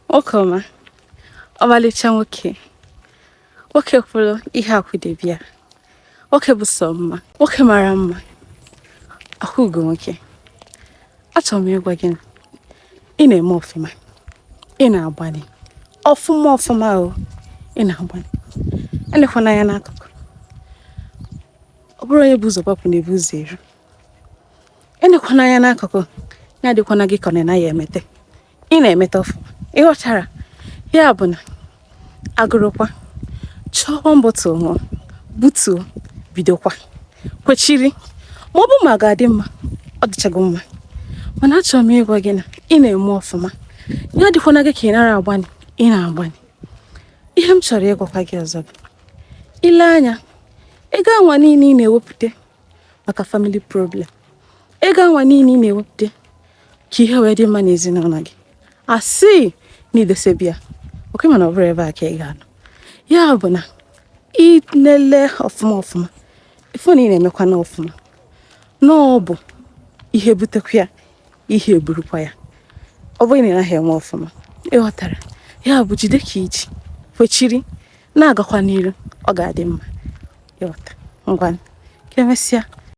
Okoma, ọmalịcha nwoke. Nwoke kwuru ihe akwụdebịa. Nwoke bụ sọ mma. Nwoke mara mma. Ahụgo nwoke. Achọrọ m ịgwa gị na ị na-eme ọfụma. Ị na-agbalị. Ọfụma o. Ị na-agbalị. Elekwana anya n'akụkụ. Ọ bụrụ onye bụ ụzọ gbapụ na-ebu ụzọ eru. Elekwana anya n'akụkụ. Ya dịkwana gị ka ọ na ya emete. Ị na-emete ọfụma. Ị ghọtara? Ya bụ na agụrụkwa chọọ mbọtụ ṅụọ butuo bidokwa kwechiri ma ọ bụ ma ga-adị mma ọ dịchago mma mana achọrọ m ịgwa gị na ị na-eme ọfụma ya dịkwana gị ka ị nara agbani ị na-agbani ihe m chọrọ ịgwakwa gị ọzọ bụ ile anya ego anwa niile ị na-ewepụta maka family problem ego anwa niile ị na-ewepụta ka ihe wee dị mma n'ezinụlọ gị asị n'idesebia oke mana ọ bụrụ ebe a ka ị ga-anọ ya bụ na ị nele ọfụma ifu na ị na-emekwa n'ọfụma na ọ bụ ihe butekwa ya ihe eburukwa ya ọ bụghị na ị naghị enwe ọfụma ịghọtara ya bụ jide ka iji kwechiri na-agakwa n'iru ọ ga-adị mma ịghọta ngwa ka emesịa